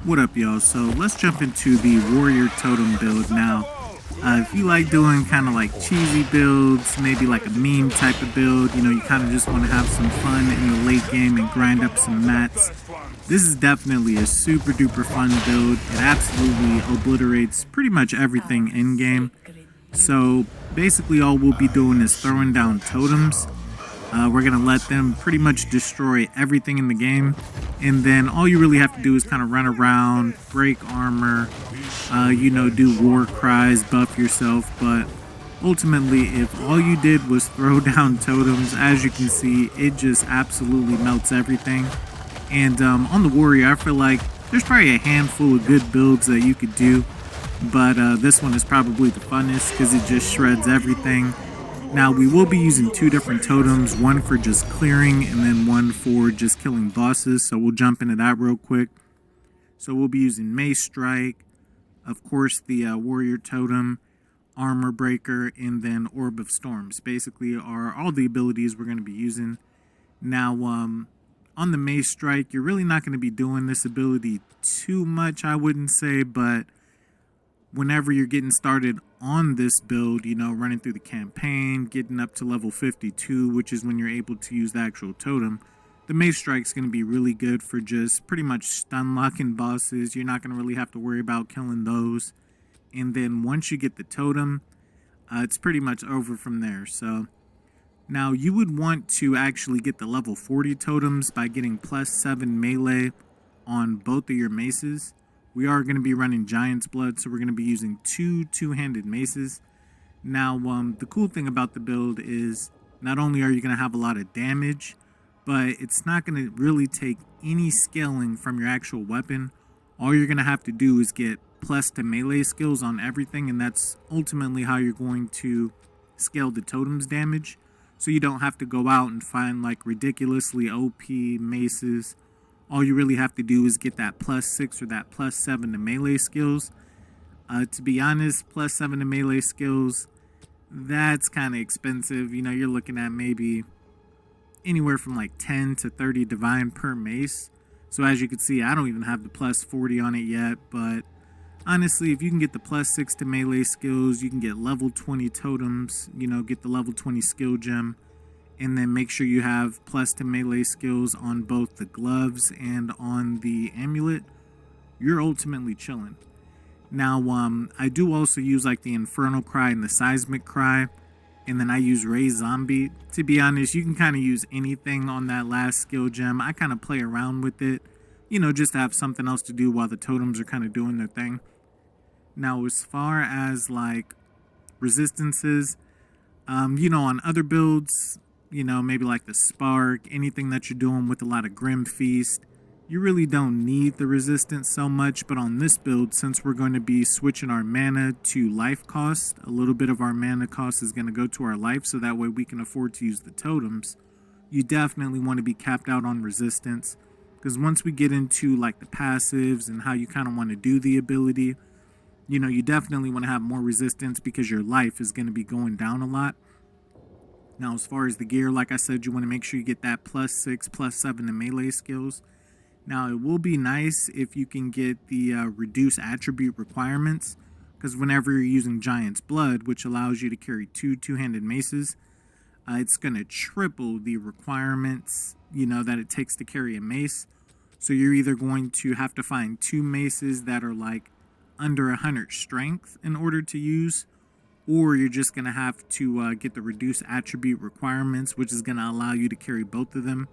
What up, y'all? So let's jump into the Warrior Totem build now. If you like doing kind of like cheesy builds, maybe like a meme type of build, you kind of just want to have some fun in the late game and grind up some mats, this is definitely a super duper fun build. It absolutely obliterates pretty much everything in game. So basically all we'll be doing is throwing down totems. We're going to let them pretty much destroy everything in the game. And then all you really have to do is kind of run around, break armor, do war cries, buff yourself. But ultimately, if all you did was throw down totems, as you can see, it just absolutely melts everything. And on the warrior, I feel like there's probably a handful of good builds that you could do. But this one is probably the funnest because it just shreds everything. Now, we will be using two different totems, one for just clearing and then one for just killing bosses. So we'll jump into that real quick. So we'll be using Mace Strike, of course, the Warrior Totem, Armor Breaker, and then Orb of Storms. Basically are all the abilities we're going to be using. Now, on the Mace Strike, you're really not going to be doing this ability too much, I wouldn't say, but whenever you're getting started on this build, running through the campaign, getting up to level 52, which is when you're able to use the actual totem, the Mace Strike's going to be really good for just pretty much stun locking bosses. You're not going to really have to worry about killing those. And then once you get the totem, it's pretty much over from there. So now you would want to actually get the level 40 totems by getting +7 melee on both of your maces. We are going to be running Giant's Blood, so we're going to be using two-handed maces. Now, the cool thing about the build is not only are you going to have a lot of damage, but it's not going to really take any scaling from your actual weapon. All you're going to have to do is get plus to melee skills on everything, and that's ultimately how you're going to scale the totem's damage. So you don't have to go out and find like ridiculously OP maces. All you really have to do is get that +6 or that +7 to melee skills. To be honest, +7 to melee skills, that's kind of expensive. You're looking at maybe anywhere from like 10 to 30 divine per mace. So as you can see, I don't even have the +40 on it yet. But honestly, if you can get the +6 to melee skills, you can get level 20 totems, get the level 20 skill gem. And then make sure you have plus to melee skills on both the gloves and on the amulet. You're ultimately chilling. Now, I do also use like the Infernal Cry and the Seismic Cry. And then I use Raise Zombie. To be honest, you can kind of use anything on that last skill gem. I kind of play around with it, just to have something else to do while the totems are kind of doing their thing. Now, as far as like resistances, on other builds, maybe like the Spark, anything that you're doing with a lot of Grim Feast, you really don't need the resistance so much. But on this build, since we're going to be switching our mana to life cost, a little bit of our mana cost is going to go to our life, so that way we can afford to use the totems. You definitely want to be capped out on resistance, because once we get into like the passives and how you kind of want to do the ability, you definitely want to have more resistance because your life is going to be going down a lot. Now, as far as the gear, like I said, you want to make sure you get that +6, +7 to melee skills. Now, it will be nice if you can get the reduce attribute requirements, because whenever you're using Giant's Blood, which allows you to carry two-handed maces, it's going to triple the requirements, that it takes to carry a mace. So you're either going to have to find two maces that are like under 100 strength in order to use, or you're just going to have to get the reduced attribute requirements, which is going to allow you to carry both of them.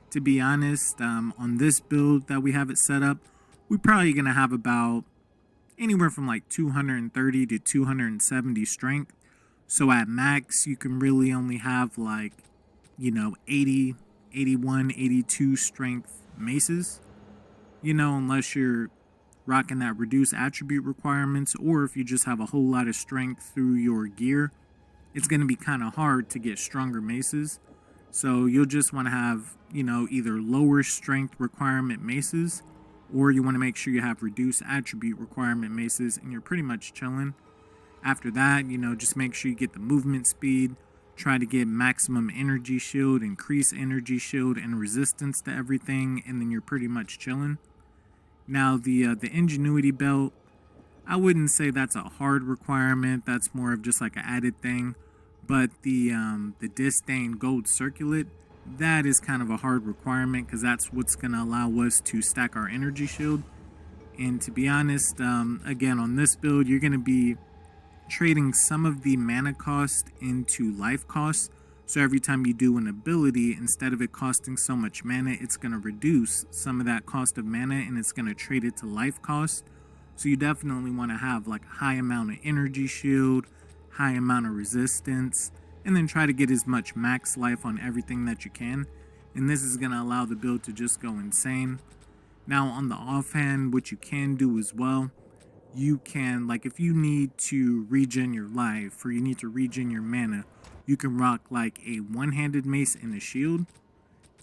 To be honest, on this build that we have it set up, we're probably going to have about anywhere from like 230 to 270 strength. So at max, you can really only have like, 80, 81, 82 strength maces, unless you're rocking that reduced attribute requirements, or if you just have a whole lot of strength through your gear, it's going to be kind of hard to get stronger maces. So you'll just want to have, either lower strength requirement maces, or you want to make sure you have reduced attribute requirement maces, and you're pretty much chilling. After that, just make sure you get the movement speed, try to get maximum energy shield, increase energy shield and resistance to everything, and then you're pretty much chilling. Now the ingenuity belt, I wouldn't say that's a hard requirement. That's more of just like an added thing. But the disdain gold circlet, that is kind of a hard requirement because that's what's gonna allow us to stack our energy shield. And to be honest, again on this build, you're gonna be trading some of the mana cost into life cost. So every time you do an ability, instead of it costing so much mana, it's going to reduce some of that cost of mana and it's going to trade it to life cost. So you definitely want to have like a high amount of energy shield, high amount of resistance, and then try to get as much max life on everything that you can. And this is going to allow the build to just go insane. Now on the offhand, what you can do as well, you can, like if you need to regen your life or you need to regen your mana, you can rock like a one-handed mace and a shield,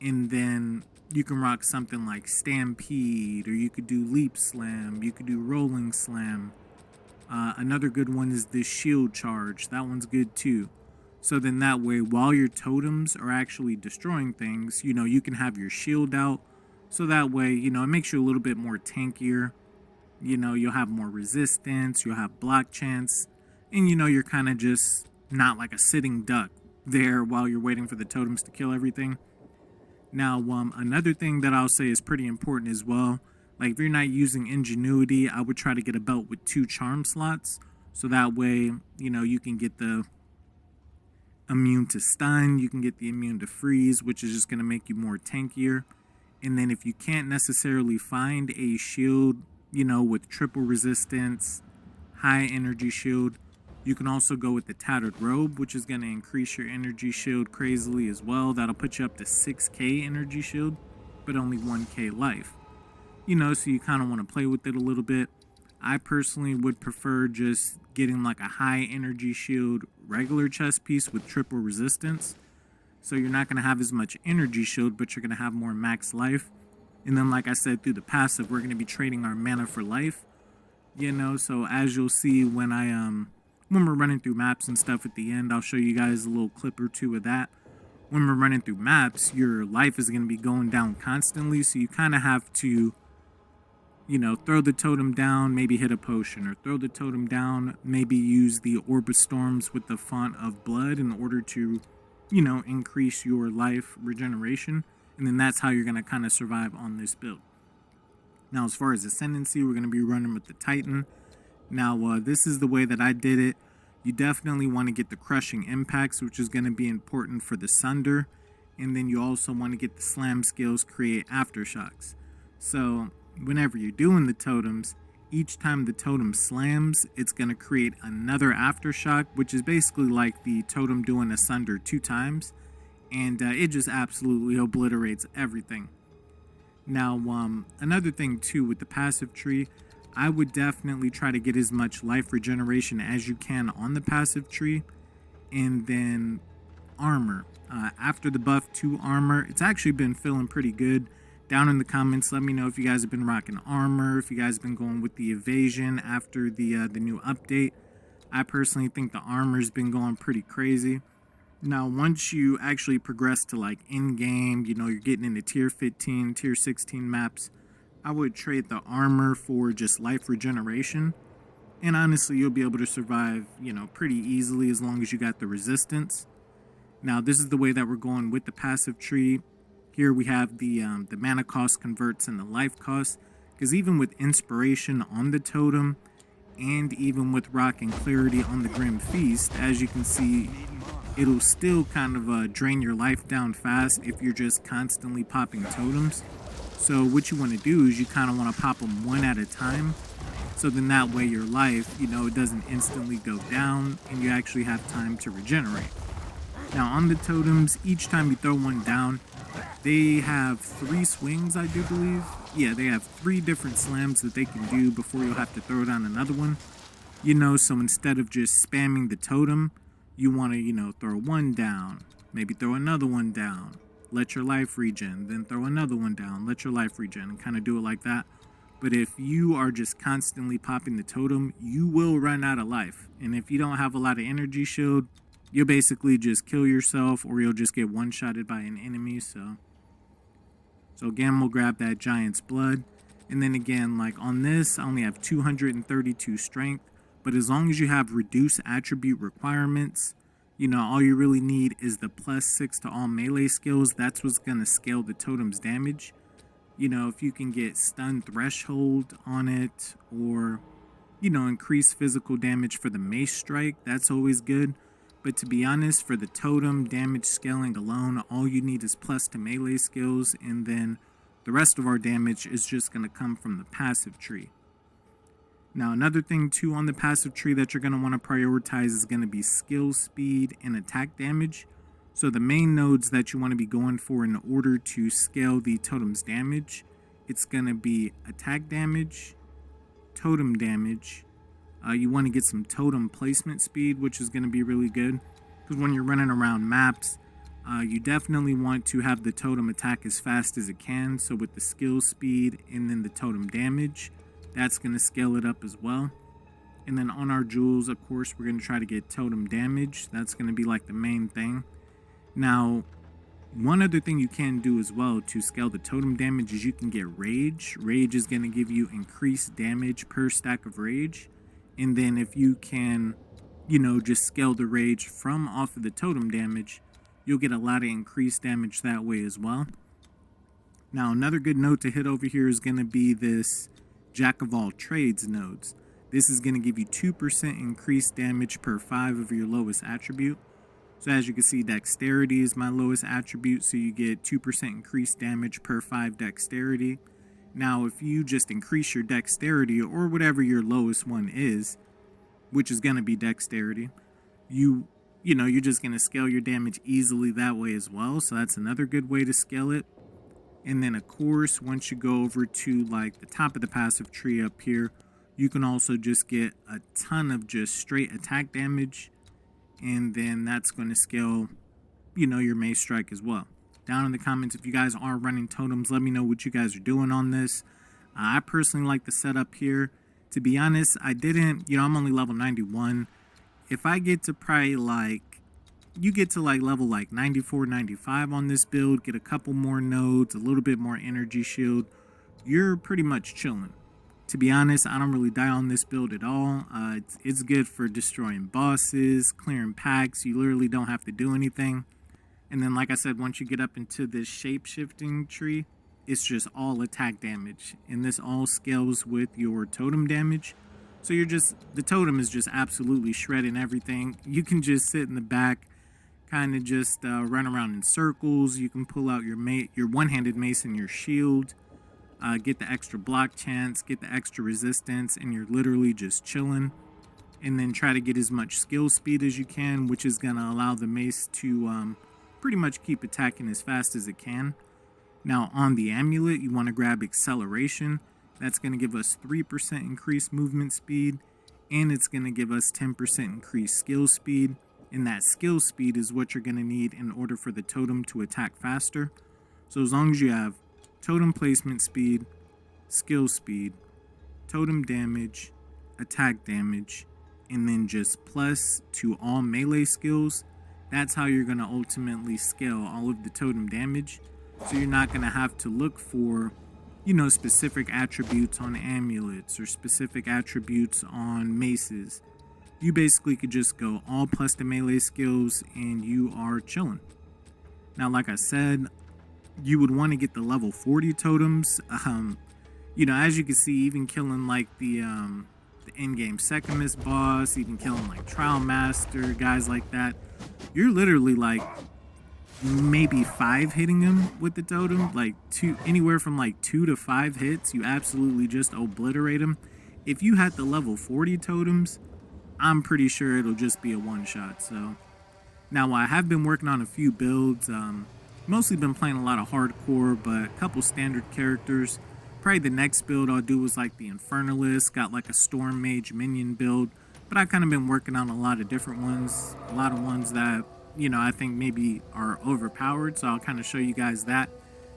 and then you can rock something like Stampede, or you could do Leap Slam, you could do Rolling Slam. Another good one is the Shield Charge. That one's good too. So then that way, while your totems are actually destroying things, you know, you can have your shield out. So that way, you know, it makes you a little bit more tankier. You know, you'll have more resistance, you'll have block chance, and you know, you're kind of just not like a sitting duck there while you're waiting for the totems to kill everything. Now, another thing that I'll say is pretty important as well. Like if you're not using ingenuity, I would try to get a belt with 2 charm slots. So that way, you know, you can get the immune to stun, you can get the immune to freeze, which is just going to make you more tankier. And then if you can't necessarily find a shield, you know, with triple resistance, high energy shield, you can also go with the Tattered Robe, which is going to increase your energy shield crazily as well. That'll put you up to 6k energy shield, but only 1k life. You know, so you kind of want to play with it a little bit. I personally would prefer just getting like a high energy shield regular chest piece with triple resistance. So you're not going to have as much energy shield, but you're going to have more max life. And then like I said, through the passive, we're going to be trading our mana for life. You know, so as you'll see when when we're running through maps and stuff at the end, I'll show you guys a little clip or two of that. When we're running through maps, your life is going to be going down constantly, so you kind of have to, you know, throw the totem down, maybe hit a potion, or throw the totem down, maybe use the Orb of Storms with the Font of Blood in order to, you know, increase your life regeneration, and then that's how you're going to kind of survive on this build. Now, as far as Ascendancy, we're going to be running with the Titan. Now, this is the way that I did it. You definitely want to get the Crushing Impacts, which is going to be important for the Sunder. And then you also want to get the Slam skills, create Aftershocks. So, whenever you're doing the totems, each time the totem slams, it's going to create another Aftershock, which is basically like the totem doing a Sunder 2 times. And it just absolutely obliterates everything. Now, another thing too with the passive tree, I would definitely try to get as much life regeneration as you can on the passive tree. And then armor. After the buff to armor, it's actually been feeling pretty good. Down in the comments, let me know if you guys have been rocking armor, if you guys have been going with the evasion after the new update. I personally think the armor's been going pretty crazy. Now, once you actually progress to like Endgame, you know, you're getting into tier 15, tier 16 maps, I would trade the armor for just life regeneration. And honestly, you'll be able to survive, you know, pretty easily as long as you got the resistance. Now, this is the way that we're going with the passive tree. Here we have the mana cost converts and the life cost. Because even with inspiration on the totem, and even with rock and clarity on the Grim Feast, as you can see, it'll still kind of drain your life down fast if you're just constantly popping totems. So what you want to do is you kind of want to pop them one at a time. So then that way your life, you know, it doesn't instantly go down and you actually have time to regenerate. Now on the totems, each time you throw one down, they have 3 swings, I do believe. Yeah, they have 3 different slams that they can do before you'll have to throw down another one. You know, so instead of just spamming the totem, you want to, you know, throw one down, maybe throw another one down, let your life regen, then throw another one down, let your life regen, and kind of do it like that. But if you are just constantly popping the totem, you will run out of life. And if you don't have a lot of energy shield, you'll basically just kill yourself or you'll just get one-shotted by an enemy. So again, we'll grab that Giant's Blood. And then again, like on this, I only have 232 strength. But as long as you have reduced attribute requirements, you know, all you really need is the +6 to all melee skills. That's what's going to scale the totem's damage. You know, if you can get stun threshold on it, or, you know, increase physical damage for the mace strike, that's always good. But to be honest, for the totem damage scaling alone, all you need is plus to melee skills, and then the rest of our damage is just going to come from the passive tree. Now, another thing too on the passive tree that you're going to want to prioritize is going to be skill speed and attack damage. So the main nodes that you want to be going for in order to scale the totem's damage, it's going to be attack damage, totem damage. You want to get some totem placement speed, which is going to be really good, because when you're running around maps, you definitely want to have the totem attack as fast as it can. So with the skill speed and then the totem damage, that's going to scale it up as well. And then on our jewels, of course, we're going to try to get totem damage. That's going to be like the main thing. Now, one other thing you can do as well to scale the totem damage is you can get rage. Rage is going to give you increased damage per stack of rage. And then if you can, you know, just scale the rage from off of the totem damage, you'll get a lot of increased damage that way as well. Now, another good node to hit over here is going to be this Jack of all trades nodes. This is going to give you 2% increased damage per 5 of your lowest attribute. So as you can see, dexterity is my lowest attribute, so you get 2% increased damage per 5 dexterity. Now, if you just increase your dexterity, or whatever your lowest one is, which is going to be dexterity, you're just going to scale your damage easily that way as well. So that's another good way to scale it. And then, of course, once you go over to like the top of the passive tree up here, you can also just get a ton of just straight attack damage. And then that's going to scale, you know, your mace strike as well. Down in the comments, if you guys are running totems, let me know what you guys are doing on this. I personally like the setup here. To be honest, I'm only level 91. If I get to probably you get to level 94, 95 on this build, get a couple more nodes, a little bit more energy shield, you're pretty much chilling. To be honest, I don't really die on this build at all. It's good for destroying bosses, clearing packs. You literally don't have to do anything. And then, like I said, once you get up into this shape-shifting tree, it's just all attack damage. And this all scales with your totem damage. So the totem is just absolutely shredding everything. You can just sit in the back, kind of just run around in circles. You can pull out your one-handed mace and your shield. Get the extra block chance, get the extra resistance, and you're literally just chilling. And then try to get as much skill speed as you can, which is going to allow the mace to pretty much keep attacking as fast as it can. Now on the amulet, you want to grab acceleration. That's going to give us 3% increased movement speed, and it's going to give us 10% increased skill speed. And that skill speed is what you're going to need in order for the totem to attack faster. So as long as you have totem placement speed, skill speed, totem damage, attack damage, and then just plus to all melee skills, that's how you're going to ultimately scale all of the totem damage. So you're not going to have to look for, specific attributes on amulets or specific attributes on maces. You basically could just go all plus the melee skills and you are chilling. Now, like I said, you would want to get the level 40 totems. As you can see, even killing the Endgame Secondist boss, even killing Trial Master, guys like that, you're literally maybe 5 hitting him with the totem, anywhere from 2 to 5 hits. You absolutely just obliterate him. If you had the level 40 totems, I'm pretty sure it'll just be a one-shot. So now I have been working on a few builds. Mostly been playing a lot of hardcore, but a couple standard characters. Probably the next build I'll do is the Infernalist, got a Storm Mage minion build. But I've kind of been working on a lot of different ones, a lot of ones that, I think maybe are overpowered. So I'll kind of show you guys that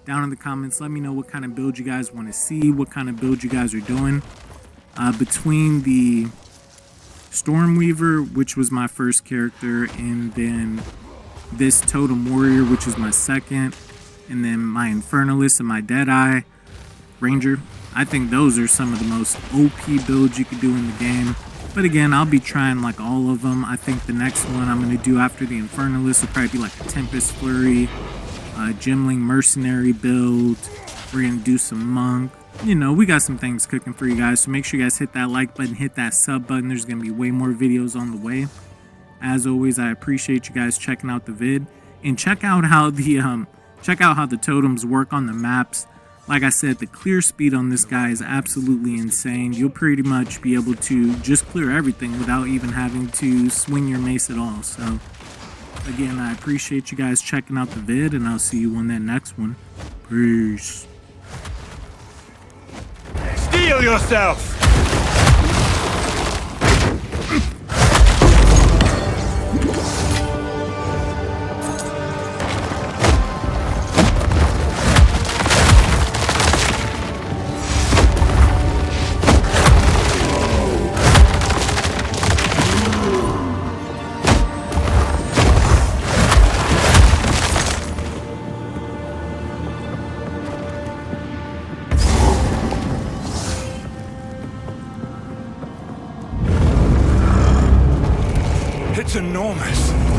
down in the comments. Let me know what kind of build you guys want to see, what kind of build you guys are doing. Between the Stormweaver, which was my first character, and then this Totem Warrior, which is my second, and then my Infernalist and my Deadeye Ranger. I think those are some of the most OP builds you could do in the game. But again, I'll be trying like all of them. I think the next one I'm going to do after the Infernalist will probably be like a Tempest Flurry, Gemling Mercenary build. We're going to do some Monk. You know, we got some things cooking for you guys. So make sure you guys hit that like button, hit that sub button. There's going to be way more videos on the way. As always, I appreciate you guys checking out the vid. And check out how the totems work on the maps. Like I said, the clear speed on this guy is absolutely insane. You'll pretty much be able to just clear everything without even having to swing your mace at all. So, again, I appreciate you guys checking out the vid, and I'll see you on that next one. Peace. Steel yourself! It's enormous.